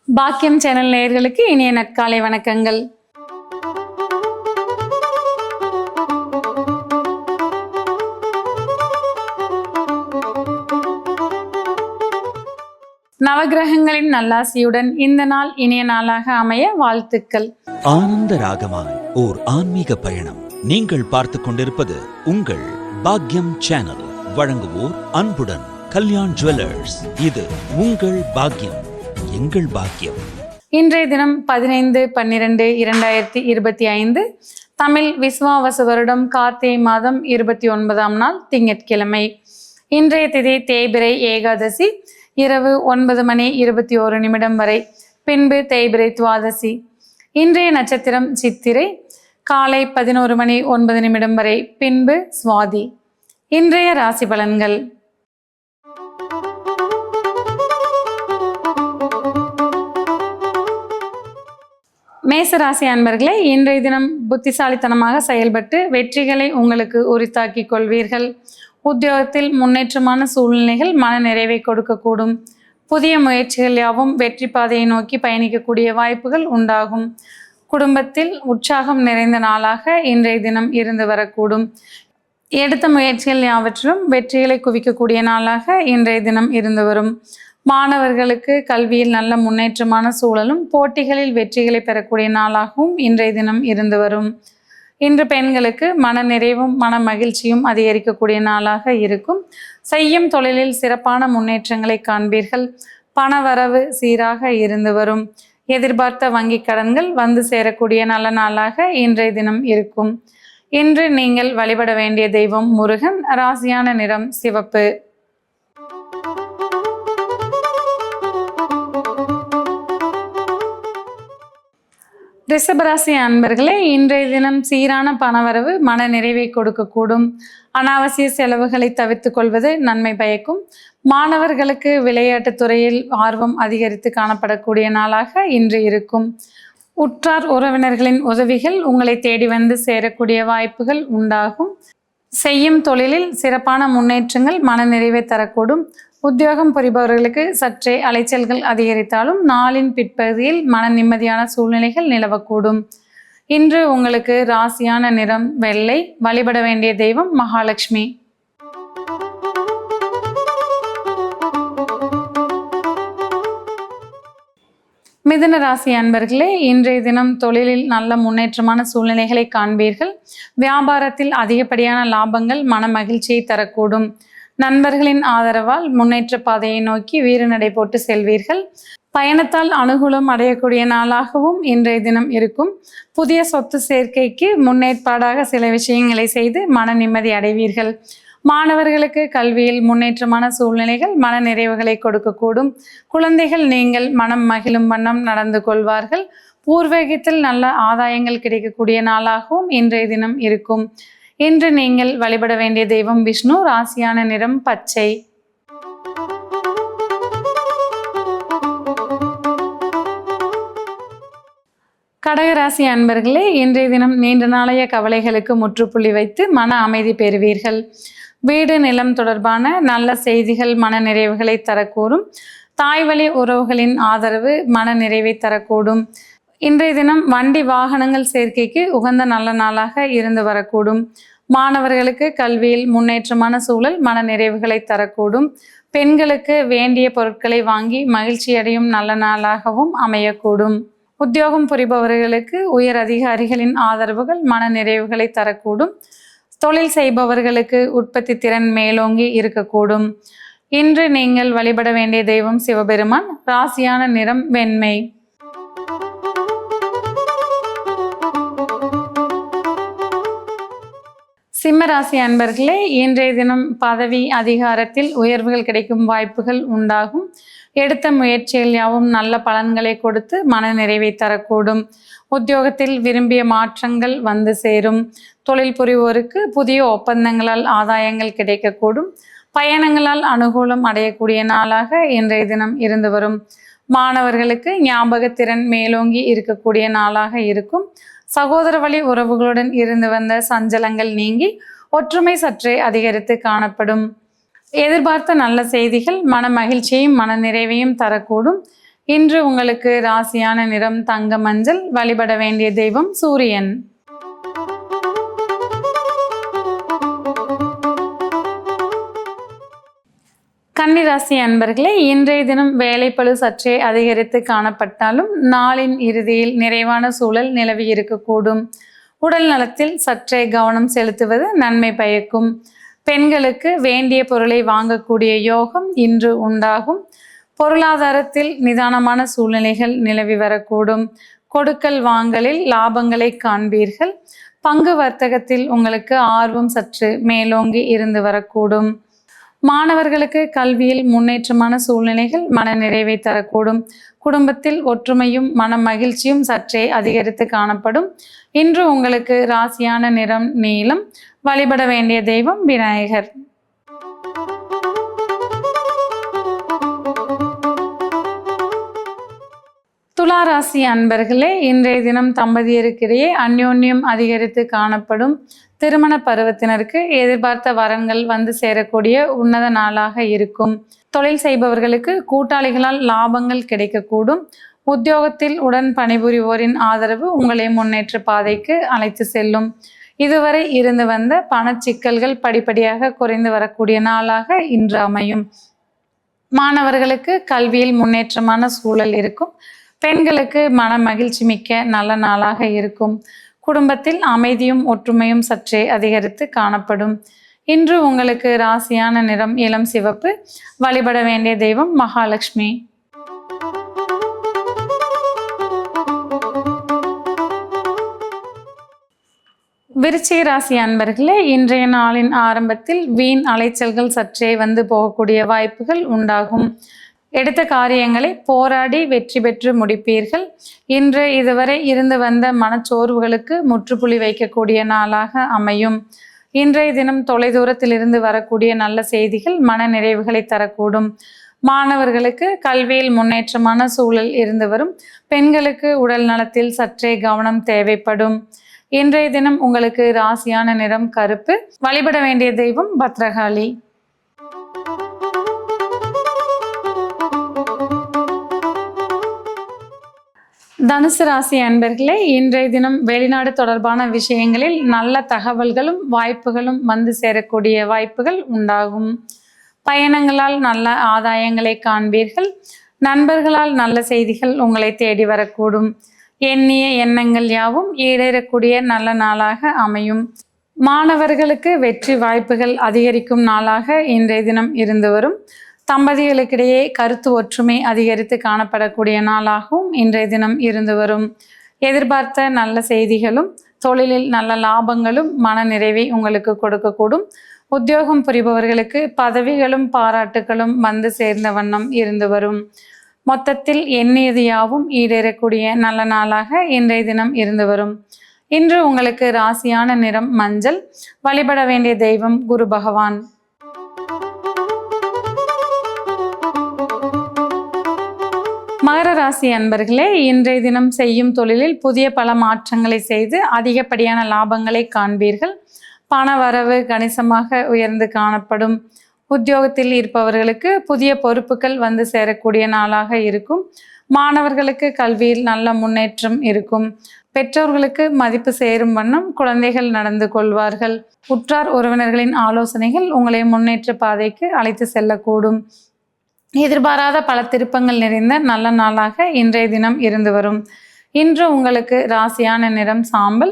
பாக்கியம் சேனல் நேயர்களுக்கு இனிய நற்காலை வணக்கங்கள். நவகிரகங்களின் நல்லாசியுடன் இந்த நாள் இனிய நாளாக அமைய வாழ்த்துக்கள். ஆனந்த ராகமாய் ஓர் ஆன்மீக பயணம். நீங்கள் பார்த்து கொண்டிருப்பது உங்கள் பாக்கியம் சேனல். வழங்குவோர் அன்புடன் கல்யாண் ஜுவல்லர்ஸ். இது உங்கள் பாக்கியம், எங்கள் பாக்கியம். இன்றைய தினம் 15/12/2025 தமிழ் விசுவாவசு வருடம் கார்த்திகை மாதம் 29ஆம் நாள் திங்கட்கிழமை. இன்றைய திதி தேய்பிறை ஏகாதசி இரவு 9:21 வரை, பின்பு தேய்பிறை துவாதசி. இன்றைய நட்சத்திரம் சித்திரை, காலை 11:09 வரை, பின்பு சுவாதி. இன்றைய ராசி பலன்கள். மேசராசி அன்பர்களே, இன்றைய தினம் புத்திசாலித்தனமாக செயல்பட்டு வெற்றிகளை உங்களுக்கு உரித்தாக்கி கொள்வீர்கள். உத்தியோகத்தில் முன்னேற்றமான சூழ்நிலைகள் மன நிறைவை கொடுக்கக்கூடும். புதிய முயற்சிகள் யாவும் வெற்றி பாதையை நோக்கி பயணிக்கக்கூடிய வாய்ப்புகள் உண்டாகும். குடும்பத்தில் உற்சாகம் நிறைந்த நாளாக இன்றைய தினம் இருந்து வரக்கூடும். எடுத்த முயற்சிகள் யாவற்றிலும் வெற்றிகளை குவிக்கக்கூடிய நாளாக இன்றைய தினம் இருந்து வரும். மாணவர்களுக்கு கல்வியில் நல்ல முன்னேற்றமான சூழலும் போட்டிகளில் வெற்றிகளை பெறக்கூடிய நாளாகவும் இன்றைய தினம் இருந்து வரும். இன்று பெண்களுக்கு மன நிறைவும் மன மகிழ்ச்சியும் அதிகரிக்கக்கூடிய நாளாக இருக்கும். செய்யும் தொழிலில் சிறப்பான முன்னேற்றங்களை காண்பீர்கள். பண வரவு சீராக இருந்து வரும். எதிர்பார்த்த வங்கி கடன்கள் வந்து சேரக்கூடிய நல்ல நாளாக இன்றைய தினம் இருக்கும். இன்று நீங்கள் வழிபட வேண்டிய தெய்வம் முருகன். ராசியான நிறம் சிவப்பு. ரிஷபராசி அன்பர்களே, இன்றைய தினம் சீரான பணவரவு மன நிறைவை கொடுக்கக்கூடும். அனாவசிய செலவுகளை தவிர்த்து கொள்வது நன்மை பயக்கும். மாணவர்களுக்கு விளையாட்டுத் துறையில் ஆர்வம் அதிகரித்து காணப்படக்கூடிய நாளாக இன்று இருக்கும். உற்றார் உறவினர்களின் உதவிகள் உங்களை தேடி வந்து சேரக்கூடிய வாய்ப்புகள் உண்டாகும். செய்யும் தொழிலில் சிறப்பான முன்னேற்றங்கள் மன நிறைவை தரக்கூடும். உத்தியோகம் புரிபவர்களுக்கு சற்றே அலைச்சல்கள் அதிகரித்தாலும் நாளின் பிற்பகுதியில் மன நிம்மதியான சூழ்நிலைகள் நிலவக்கூடும். இன்று உங்களுக்கு ராசியான நிறம் வெள்ளை. வழிபட வேண்டிய தெய்வம் மகாலட்சுமி. மிதுன ராசி அன்பர்களே, இன்றைய தினம் தொழிலில் நல்ல முன்னேற்றமான சூழ்நிலைகளை காண்பீர்கள். வியாபாரத்தில் அதிகப்படியான லாபங்கள் மன மகிழ்ச்சியை தரக்கூடும். நண்பர்களின் ஆதரவால் முன்னேற்ற பாதையை நோக்கி வீறுநடை போட்டு செல்வீர்கள். பயணத்தால் அனுகூலம் அடையக்கூடிய நாளாகவும் இன்றைய தினம் இருக்கும். புதிய சொத்து சேர்க்கைக்கு முன்னேற்பாடாக சில விஷயங்களை செய்து மன நிம்மதி அடைவீர்கள். மாணவர்களுக்கு கல்வியில் முன்னேற்றமான சூழ்நிலைகள் மன நிறைவுகளை கொடுக்கக்கூடும். குழந்தைகள் நீங்கள் மனம் மகிழும் வண்ணம் நடந்து கொள்வார்கள். பூர்வீகத்தில் நல்ல ஆதாயங்கள் கிடைக்கக்கூடிய நாளாகவும் இன்றைய தினம் இருக்கும். இன்று நீங்கள் வழிபட வேண்டிய தெய்வம் விஷ்ணு. ராசியான நிறம் பச்சை. கடகராசி அன்பர்களே, இன்றைய தினம் நீண்ட நாளைய கவலைகளுக்கு முற்றுப்புள்ளி வைத்து மன அமைதி பெறுவீர்கள். வீடு நிலம் தொடர்பான நல்ல செய்திகள் மன நிறைவுகளை தரக்கூடும். தாய்வழி உறவுகளின் ஆதரவு மன நிறைவை தரக்கூடும். இன்றைய தினம் வண்டி வாகனங்கள் சேர்க்கைக்கு உகந்த நல்ல நாளாக இருந்து வரக்கூடும். மாணவர்களுக்கு கல்வியில் முன்னேற்றமான சூழல் மன நிறைவுகளை தரக்கூடும். பெண்களுக்கு வேண்டிய பொருட்களை வாங்கி மகிழ்ச்சி அடையும் நல்ல நாளாகவும் அமையக்கூடும். உத்தியோகம் புரிபவர்களுக்கு உயர் அதிகாரிகளின் ஆதரவுகள் மன நிறைவுகளை தரக்கூடும். தொழில் செய்பவர்களுக்கு உற்பத்தி திறன் மேலோங்கி இருக்கக்கூடும். இன்று நீங்கள் வழிபட வேண்டிய தெய்வம் சிவபெருமான். ராசியான நிறம் வெண்மை. சிம்மராசி அன்பர்களே, இன்றைய தினம் பதவி அதிகாரத்தில் உயர்வுகள் கிடைக்கும் வாய்ப்புகள் உண்டாகும். எடுத்த முயற்சிகள் யாவும் நல்ல பலன்களை கொடுத்து மன நிறைவை தரக்கூடும். உத்தியோகத்தில் விரும்பிய மாற்றங்கள் வந்து சேரும். தொழில் புரிவோருக்கு புதிய ஒப்பந்தங்களால் ஆதாயங்கள் கிடைக்கக்கூடும். பயணங்களால் அனுகூலம் அடையக்கூடிய நாளாக இன்றைய தினம் இருந்து வரும். மாணவர்களுக்கு ஞாபகத்திறன் மேலோங்கி இருக்கக்கூடிய நாளாக இருக்கும். சகோதர வழி உறவுகளுடன் இருந்து வந்த சஞ்சலங்கள் நீங்கி ஒற்றுமை சற்றே அதிகரித்து காணப்படும். எதிர்பார்த்த நல்ல செய்திகள் மன மகிழ்ச்சியையும் மன நிறைவையும் தரக்கூடும். இன்று உங்களுக்கு ராசியான நிறம் தங்க மஞ்சள். வழிபட வேண்டிய தெய்வம் சூரியன். கன்னிராசி அன்பர்களே, இன்றைய தினம் வேலைப்பளு சற்றே அதிகரித்து காணப்பட்டாலும் நாளின் இறுதியில் நிறைவான சூழல் நிலவி இருக்கக்கூடும். உடல் நலத்தில் சற்றே கவனம் செலுத்துவது நன்மை பயக்கும். பெண்களுக்கு வேண்டிய பொருளை வாங்கக்கூடிய யோகம் இன்று உண்டாகும். பொருளாதாரத்தில் நிதானமான சூழ்நிலைகள் நிலவி வரக்கூடும். கொடுக்கல் வாங்கலில் லாபங்களை காண்பீர்கள். பங்கு வர்த்தகத்தில் உங்களுக்கு ஆர்வம் சற்று மேலோங்கி இருந்து வரக்கூடும். மாணவர்களுக்கு கல்வியில் முன்னேற்றமான சூழ்நிலைகள் மன நிறைவை தரக்கூடும். குடும்பத்தில் ஒற்றுமையும் மன மகிழ்ச்சியும் சற்றே அதிகரித்து காணப்படும். இன்று உங்களுக்கு ராசியான நிறம் நீலம். வழிபட வேண்டிய தெய்வம் விநாயகர். துலா ராசி அன்பர்களே, இன்றைய தினம் தம்பதியருக்கிடையே அந்யோன்யம் அதிகரித்து காணப்படும். திருமண பருவத்தினருக்கு எதிர்பார்த்த வரன்கள் வந்து சேரக்கூடிய உன்னத நாளாக இருக்கும். தொழில் செய்பவர்களுக்கு கூட்டாளிகளால் லாபங்கள் கிடைக்கக்கூடும். உத்தியோகத்தில் உடன் பணிபுரிவோரின் ஆதரவு உங்களை முன்னேற்ற பாதைக்கு அழைத்து செல்லும். இதுவரை இருந்து வந்த பண சிக்கல்கள் படிப்படியாக குறைந்து வரக்கூடிய நாளாக இன்று அமையும். மாணவர்களுக்கு கல்வியில் முன்னேற்றமான சூழல் இருக்கும். பெண்களுக்கு மன மகிழ்ச்சி மிக்க நல்ல நாளாக இருக்கும். குடும்பத்தில் அமைதியும் ஒற்றுமையும் சற்றே அதிகரித்து காணப்படும். இன்று உங்களுக்கு ராசியான நிறம் இளம் சிவப்பு. வழிபட வேண்டிய தெய்வம் மகாலட்சுமி. விருச்சிக ராசி அன்பர்களே, இன்றைய நாளின் ஆரம்பத்தில் வீண் அலைச்சல்கள் சற்றே வந்து போகக்கூடிய வாய்ப்புகள் உண்டாகும். எடுத்த காரியங்களை போராடி வெற்றி பெற்று முடிப்பீர்கள். இன்று இதுவரை இருந்து வந்த மனச்சோர்வுகளுக்கு முற்றுப்புள்ளி வைக்கக்கூடிய நாளாக அமையும். இன்றைய தினம் தொலைதூரத்திலிருந்து வரக்கூடிய நல்ல செய்திகள் மன நிறைவுகளை தரக்கூடும். மாணவர்களுக்கு கல்வியில் முன்னேற்றமான சூழல் இருந்து வரும். பெண்களுக்கு உடல் நலத்தில் சற்றே கவனம் தேவைப்படும். இன்றைய தினம் உங்களுக்கு ராசியான நிறம் கருப்பு. வழிபட வேண்டிய தெய்வம் பத்ரகாளி. தனுசு ராசி அன்பர்களே, இன்றைய தினம் வெளிநாடு தொடர்பான விஷயங்களில் நல்ல தகவல்களும் வாய்ப்புகளும் வந்து சேரக்கூடிய வாய்ப்புகள் உண்டாகும். பயணங்களால் நல்ல ஆதாயங்களை காண்பீர்கள். நண்பர்களால் நல்ல செய்திகள் உங்களை தேடி வரக்கூடும். எண்ணிய எண்ணங்கள் யாவும் ஈடேறக்கூடிய நல்ல நாளாக அமையும். மாணவர்களுக்கு வெற்றி வாய்ப்புகள் அதிகரிக்கும் நாளாக இன்றைய தினம் இருந்து வரும். தம்பதிகளுக்கிடையே கருத்து ஒற்றுமை அதிகரித்து காணப்படக்கூடிய நாளாகவும் இன்றைய தினம் இருந்து வரும். எதிர்பார்த்த நல்ல செய்திகளும் தொழிலில் நல்ல லாபங்களும் மன நிறைவை உங்களுக்கு கொடுக்கக்கூடும். உத்தியோகம் புரிபவர்களுக்கு பதவிகளும் பாராட்டுகளும் வந்து சேர்ந்த வண்ணம் இருந்து வரும். மொத்தத்தில் எண்ணியது யாவும் ஈடேறக்கூடிய நல்ல நாளாக இன்றைய தினம் இருந்து வரும். இன்று உங்களுக்கு ராசியான நிறம் மஞ்சள். வழிபட வேண்டிய தெய்வம் குரு பகவான். மகர ராசி அன்பர்களே, இன்றைய தினம் செய்யும் தொழிலில் புதிய பல மாற்றங்களை செய்து அதிகப்படியான லாபங்களை காண்பீர்கள். பண வரவு கணிசமாக உயர்ந்து காணப்படும். உத்தியோகத்தில் இருப்பவர்களுக்கு புதிய பொறுப்புகள் வந்து சேரக்கூடிய நாளாக இருக்கும். மாணவர்களுக்கு கல்வியில் நல்ல முன்னேற்றம் இருக்கும். பெற்றோர்களுக்கு மதிப்பு சேரும் வண்ணம் குழந்தைகள் நடந்து கொள்வார்கள். உற்றார் உறவினர்களின் ஆலோசனைகள் உங்களை முன்னேற்ற பாதைக்கு அழைத்து செல்லக்கூடும். எதிர்பாராத பல திருப்பங்கள் நிறைந்த நல்ல நாளாக இன்றைய தினம் இருந்து வரும். இன்று உங்களுக்கு ராசியான நிறம் சாம்பல்.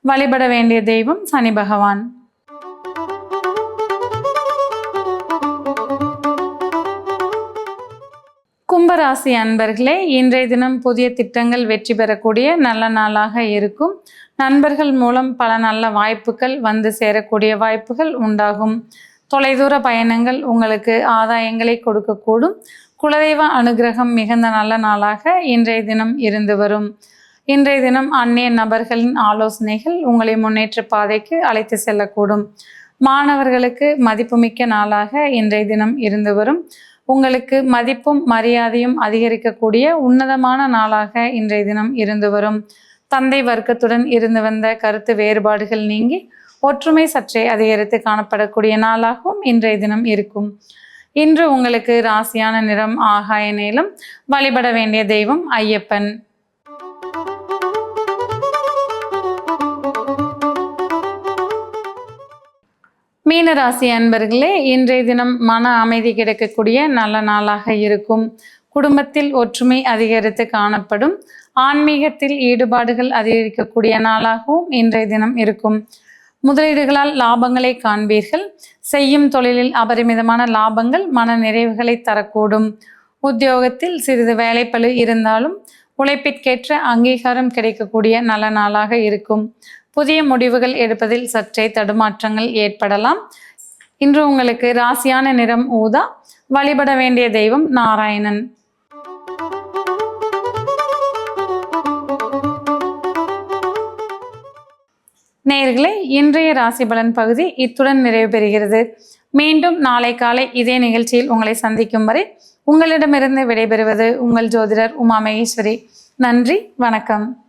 வழிபட வேண்டிய தெய்வம் சனி பகவான். கும்பராசி அன்பர்களே, இன்றைய தினம் புதிய திட்டங்கள் வெற்றி பெறக்கூடிய நல்ல நாளாக இருக்கும். நண்பர்கள் மூலம் பல நல்ல வாய்ப்புகள் வந்து சேரக்கூடிய வாய்ப்புகள் உண்டாகும். தொலைதூர பயணங்கள் உங்களுக்கு ஆதாயங்களை கொடுக்கக்கூடும். குலதெய்வ அனுகிரகம் மிகுந்த நல்ல நாளாக இன்றைய தினம் இருந்து வரும். இன்றைய தினம் அந்நிய நபர்களின் ஆலோசனைகள் உங்களை முன்னேற்ற பாதைக்கு அழைத்து செல்லக்கூடும். மாணவர்களுக்கு மதிப்புமிக்க நாளாக இன்றைய தினம் இருந்து வரும். உங்களுக்கு மதிப்பும் மரியாதையும் அதிகரிக்கக்கூடிய உன்னதமான நாளாக இன்றைய தினம் இருந்து வரும். தந்தை வர்க்கத்துடன் இருந்து வந்த கருத்து வேறுபாடுகள் நீங்கி ஒற்றுமை சற்றே அதிகரித்து காணப்படக்கூடிய நாளாகவும் இன்றைய தினம் இருக்கும். இன்று உங்களுக்கு ராசியான நிறம் ஆகாய நீலம். வழிபட வேண்டிய தெய்வம் ஐயப்பன். மீனராசி அன்பர்களே, இன்றைய தினம் மன அமைதி கிடைக்கக்கூடிய நல்ல நாளாக இருக்கும். குடும்பத்தில் ஒற்றுமை அதிகரித்து காணப்படும். ஆன்மீகத்தில் ஈடுபாடுகள் அதிகரிக்கக்கூடிய நாளாகவும் இன்றைய தினம் இருக்கும். முதலீடுகளால் லாபங்களை காண்பீர்கள். செய்யும் தொழிலில் அபரிமிதமான லாபங்கள் மன நிறைவுகளை தரக்கூடும். உத்தியோகத்தில் சிறிது வேலைப்பளு இருந்தாலும் உழைப்பிற்கேற்ற அங்கீகாரம் கிடைக்கக்கூடிய நல்ல நாளாக இருக்கும். புதிய முடிவுகள் எடுப்பதில் சற்றே தடுமாற்றங்கள் ஏற்படலாம். இன்று உங்களுக்கு ராசியான நிறம் ஊதா. வழிபட வேண்டிய தெய்வம் நாராயணன். நேயர்களே, இன்றைய ராசி பலன் பகுதி இத்துடன் நிறைவு பெறுகிறது. மீண்டும் நாளை காலை இதே நிகழ்ச்சியில் உங்களை சந்திக்கும் வரை உங்களிடமிருந்து விடைபெறுவது உங்கள் ஜோதிடர் உமா மகேஸ்வரி. நன்றி, வணக்கம்.